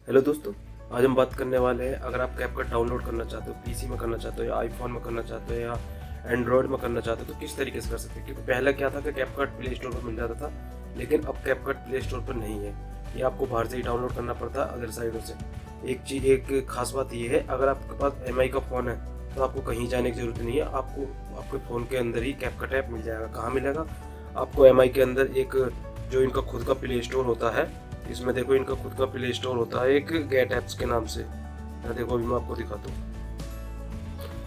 Hello दोस्तों, आज हम बात करने वाले हैं अगर आप कैपकट डाउनलोड करना चाहते हो, पीसी में करना चाहते हो या आईफोन में करना चाहते हो या एंड्रॉयड में करना चाहते हो तो किस तरीके से कर सकते हो। क्योंकि पहले क्या था कि कैपकट प्ले स्टोर पर मिल जाता था, लेकिन अब कैपकट प्ले स्टोर पर नहीं है, ये आपको बाहर से ही डाउनलोड करना पड़ता है अदर साइडों से। एक खास बात ये है, अगर आपके पास MI का फ़ोन है तो आपको कहीं जाने की ज़रूरत नहीं है, आपको आपके फ़ोन के अंदर ही कैपकट ऐप मिल जाएगा। कहाँ मिलेगा आपको? MI के अंदर एक जो इनका खुद का प्ले स्टोर होता है, इसमें देखो इनका खुद का प्ले स्टोर होता है एक गेट एप्स के नाम से। देखो अभी मैं आपको दिखाता हूँ।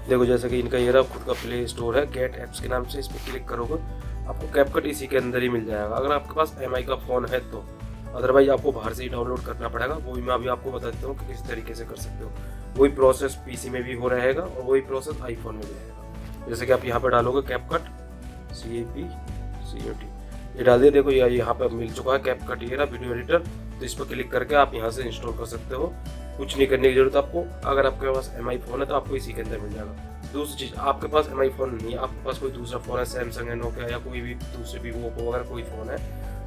देखो जैसे कि इनका ये रहा खुद का प्ले स्टोर है गेट एप्स के नाम से, इस पर क्लिक करोगे आपको कैपकट इसी के अंदर ही मिल जाएगा अगर आपके पास MI का फ़ोन है तो। अदरवाइज आपको बाहर से ही डाउनलोड करना पड़ेगा, वो भी मैं अभी आपको बता देता हूँ कि किस तरीके से कर सकते हो। वही प्रोसेस PC में भी हो रहेगा और वही प्रोसेस आईफोन में भी रहेगा। जैसे कि आप यहाँ पर डालोगे कैपकट CAPCUT, ये डाल दिया। देखो ये यहाँ पर मिल चुका है कैपकट, ये रहा वीडियो एडिटर। तो इस पर क्लिक करके आप यहाँ से इंस्टॉल कर सकते हो, कुछ नहीं करने की जरूरत आपको। अगर आपके पास MI फ़ोन है तो आपको इसी के अंदर मिल जाएगा। दूसरी चीज़, आपके पास MI फ़ोन नहीं है, आपके पास कोई दूसरा फ़ोन है, सैमसंग है, नोकिया या कोई भी दूसरे भी वो वगैरह कोई फ़ोन है,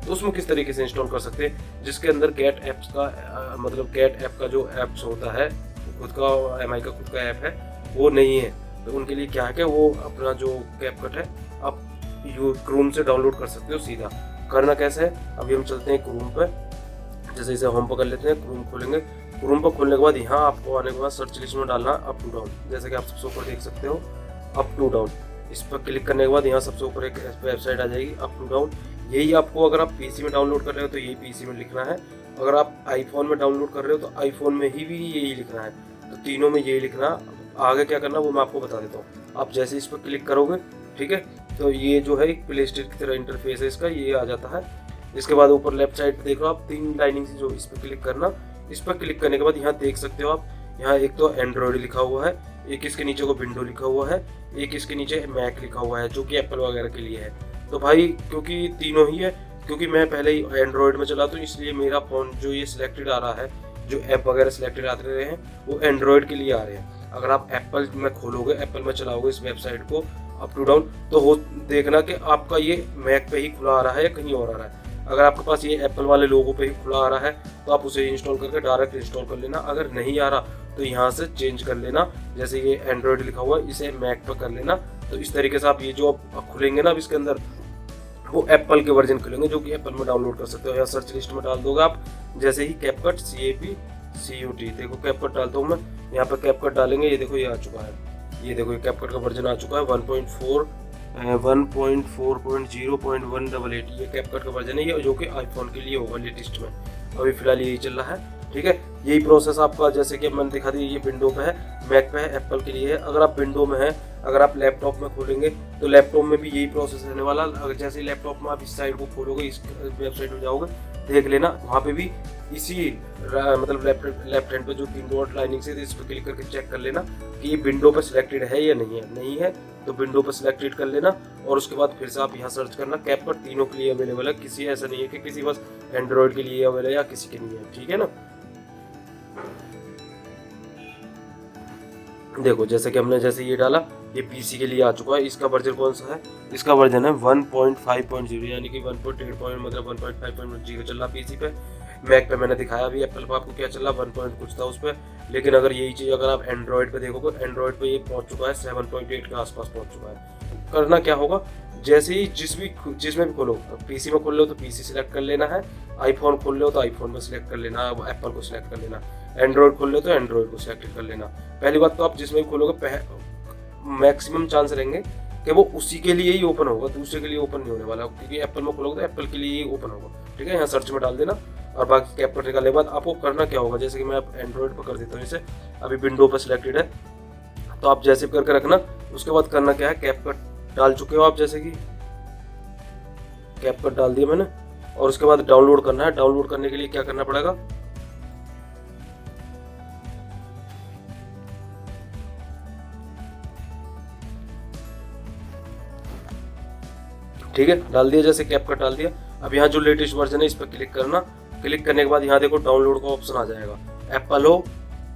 तो उसमें किस तरीके से इंस्टॉल कर सकते हैं जिसके अंदर गेट ऐप्स का मतलब गेट ऐप का जो ऐप्स होता है, खुद का MI का खुद का ऐप है वो नहीं है। तो उनके लिए क्या है कि वो अपना जो कैपकट है आप क्रोम से डाउनलोड कर सकते हो सीधा। करना कैसे है, अभी हम चलते हैं क्रोम पर। जैसे इसे होम पर कर लेते हैं, क्रोम खोलेंगे। क्रोम पर खोलने के बाद यहाँ आपको आने के बाद सर्च लिस्ट में डालना अप टू डाउन, जैसे कि आप सबसे ऊपर देख सकते हो अप टू डाउन। इस पर क्लिक करने के बाद यहाँ सबसे ऊपर एक वेबसाइट आ जाएगी अप टू डाउन। यही आपको अगर आप PC में डाउनलोड कर रहे हो तो यही PC में लिखना है, अगर आप आईफोन में डाउनलोड कर रहे हो तो आईफोन में ही भी यही लिखना है। तो तीनों में यही लिखना। आगे क्या करना वो मैं आपको बता देता हूँ। आप जैसे इस पर क्लिक करोगे, ठीक है, तो ये जो है एक प्ले स्टोर की तरह इंटरफेस है इसका, ये आ जाता है। इसके बाद ऊपर लेफ्ट साइड पे देख लो आप 3 लाइनिंग से, जो इस पर क्लिक करना। इस पर क्लिक करने के बाद यहाँ देख सकते हो आप, यहाँ एक तो एंड्रॉयड लिखा हुआ है, एक इसके नीचे को विंडो लिखा हुआ है, एक इसके नीचे मैक लिखा हुआ है जो कि एप्पल वगैरह के लिए है। तो भाई क्योंकि तीनों ही है, क्योंकि मैं पहले ही एंड्रॉयड में चलाता हूँ इसलिए मेरा फ़ोन जो ये सिलेक्टेड आ रहा है, जो ऐप वगैरह सिलेक्टेड आ रहे हैं वो एंड्रॉयड के लिए आ रहे हैं। अगर आप एप्पल में खोलोगे, एप्पल में चलाओगे इस वेबसाइट को अप टू डाउन, तो हो देखना कि आपका ये मैक पे ही खुला आ रहा है या कहीं और आ रहा है। अगर आपके पास ये एप्पल वाले लोगों पे ही खुला आ रहा है तो आप उसे इंस्टॉल करके डायरेक्ट इंस्टॉल कर लेना। अगर नहीं आ रहा तो यहाँ से चेंज कर लेना, जैसे ये एंड्रॉयड लिखा हुआ है इसे मैक पे कर लेना। तो इस तरीके से आप ये जो आप खुलेंगे ना अब इसके अंदर, वो एप्पल के वर्जन खुलेंगे जो कि एप्पल में डाउनलोड कर सकते हो। या सर्च लिस्ट में डाल दोगे आप, जैसे ही कैपकट CAPCUT, देखो कैपकट डालता हूँ मैं, यहाँ पर कैपकट डालेंगे, ये देखो ये आ चुका है। ये देखो ये कैपकट का वर्जन आ चुका है 1.0.188, ये कैपकट का वर्जन है ये, जो कि आईफोन के लिए होगा लेटेस्ट में। अभी फिलहाल यही चल रहा है, ठीक है। यही प्रोसेस आपका, जैसे कि मैंने दिखा दी, ये विंडो पे है, मैक पे है, एप्पल के लिए है। अगर आप विंडो में है, अगर आप लैपटॉप में खोलेंगे तो लैपटॉप में भी यही प्रोसेस रहने वाला। अगर जैसे लैपटॉप में आप इस साइड को खोलोगे, इस वेबसाइट में जाओगे, देख लेना वहाँ पे भी इसी मतलब लेफ्ट हैंड पे जो 3 डॉट लाइनिंग से, इस पर क्लिक करके चेक कर लेना कि ये विंडो पे सिलेक्टेड है या नहीं है। नहीं है तो विंडो पे सिलेक्टेड कर लेना और उसके बाद फिर से आप यहाँ सर्च करना। कैपकट तीनों के लिए अवेलेबल है, किसी ऐसा नहीं है कि किसी बस एंड्रॉयड के लिए अवेलेबल है या किसी के नहीं है, ठीक है ना। देखो जैसे कि हमने जैसे ये डाला, ये PC के लिए आ चुका है। इसका वर्जन कौन सा है? इसका वर्जन है 1.5.0, यानी कि 1.8 मतलब 1.5.0 चल रहा PC पे। मैक पे मैंने दिखाया अभी एप्पल पे आपको क्या चल रहा, 1 पॉइंट कुछ था उस पर। लेकिन अगर यही चीज़ अगर आप एंड्रॉयड पे देखोगे, एंड्रॉयड पे ये पहुंच चुका है 7.8 के आसपास पहुंच चुका है। करना क्या होगा, जैसे ही जिसमें भी खोलो, PC में खोल लो तो PC सिलेक्ट कर लेना है, आईफोन खोल लो तो आईफोन में सिलेक्ट कर लेना, एप्पल को सिलेक्ट कर लेना, एंड्रॉयड खोल लो तो एंड्रॉयड को सिलेक्ट कर लेना। पहली बात तो आप जिसमें भी खोलोगे मैक्सिमम चांस रहेंगे कि वो उसी के लिए ही ओपन होगा, दूसरे के लिए ओपन नहीं होने वाला, क्योंकि एप्पल में खोलोगे तो एप्पल के लिए ही ओपन होगा, ठीक है। यहाँ सर्च में डाल देना और बाकी कैपकट निकालने के बाद आपको करना क्या होगा, जैसे कि मैं एंड्रॉयड पर कर देता हूँ इसे, अभी विंडो पर सिलेक्टेड है तो आप जैसे भी करके रखना। उसके बाद करना क्या है, कैपकट डाल चुके हो आप, जैसे कि कैपकट डाल दिया मैंने, और उसके बाद डाउनलोड करना है। डाउनलोड करने के लिए क्या करना पड़ेगा, ठीक है, डाल दिया, जैसे कैपकट डाल दिया। अब यहाँ जो लेटेस्ट वर्जन है इस पर क्लिक करना। क्लिक करने के बाद यहाँ देखो डाउनलोड का ऑप्शन आ जाएगा, एप्पल हो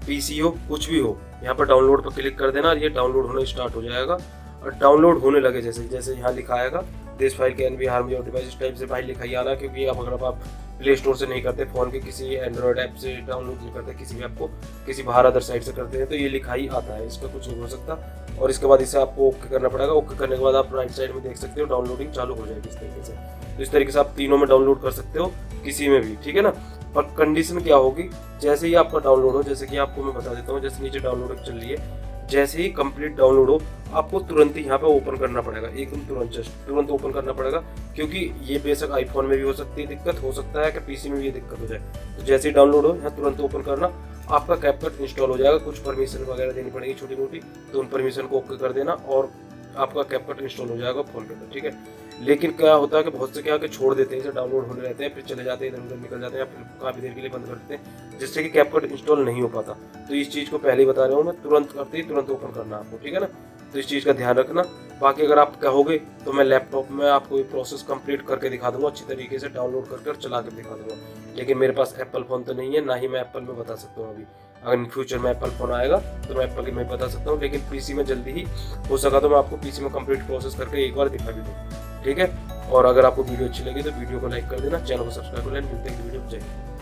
PC हो कुछ भी हो, यहाँ पर डाउनलोड पर क्लिक कर देना। ये डाउनलोड होना स्टार्ट हो जाएगा और डाउनलोड होने लगे जैसे जैसे यहाँ लिखा आएगा this file can be harm your device, इस टाइप से भाई लिखा ही आना, क्योंकि अब अगर आप प्ले स्टोर से नहीं करते, फ़ोन के किसी एंड्रॉयड ऐप से डाउनलोड नहीं करते, किसी भी ऐप को किसी बाहर अदर साइट से करते हैं तो ये लिखा ही आता है, इसका कुछ नहीं हो सकता। और इसके बाद इसे आपको ओके करना पड़ेगा। ओके करने के बाद आप राइट साइड में देख सकते हो डाउनलोडिंग चालू हो जाएगी इस तरीके से। तो इस तरीके से आप तीनों में डाउनलोड कर सकते हो, किसी में भी, ठीक है ना। पर कंडीशन क्या होगी, जैसे ही आपका डाउनलोड हो, जैसे कि आपको मैं बता देता हूँ, जैसे नीचे डाउनलोडिंग चल रही है, जैसे ही कंप्लीट डाउनलोड हो आपको तुरंत ही यहाँ पे ओपन करना पड़ेगा, एकदम तुरंत, जस्ट तुरंत ओपन करना पड़ेगा, क्योंकि ये बेशक आईफोन में भी हो सकती है दिक्कत, हो सकता है कि पीसी में भी ये दिक्कत हो जाए। तो जैसे ही डाउनलोड हो यहाँ तुरंत ओपन करना, आपका कैपकट इंस्टॉल हो जाएगा। कुछ परमिशन वगैरह देनी पड़ेगी छोटी मोटी, तो उन परमिशन को ओके कर देना और आपका कैपकट इंस्टॉल हो जाएगा फ़ोन के अंदर, ठीक है। लेकिन क्या होता है कि बहुत से क्या कि छोड़ देते हैं, इसे डाउनलोड होने रहते हैं, फिर चले जाते हैं, इधर उधर निकल जाते हैं, फिर काफ़ी देर के लिए बंद कर देते हैं, जिससे कि कैपकट इंस्टॉल नहीं हो पाता। तो इस चीज़ को पहले ही बता रहा हूँ मैं, तुरंत करते ही तुरंत ओपन करना आपको, ठीक है ना। तो इस चीज़ का ध्यान रखना। बाकी अगर आप कहोगे तो मैं लैपटॉप में आपको ये प्रोसेस कंप्लीट करके दिखा दूंगा, अच्छी तरीके से डाउनलोड करके और चला कर दिखा दूंगा। लेकिन मेरे पास एप्पल फ़ोन तो नहीं है, ना ही मैं एप्पल में बता सकता हूँ अभी। अगर इन फ्यूचर में एप्पल फ़ोन आएगा तो मैं एप्पल की मैं बता सकता हूँ, लेकिन पीसी में जल्दी ही हो सका तो मैं आपको पीसी में कंप्लीट प्रोसेस करके एक बार दिखा भी दूँ, ठीक है। और अगर आपको वीडियो अच्छी लगी तो वीडियो को लाइक कर देना, चैनल को सब्सक्राइब कर लेना। मिलते हैं वीडियो में। जय हिंद।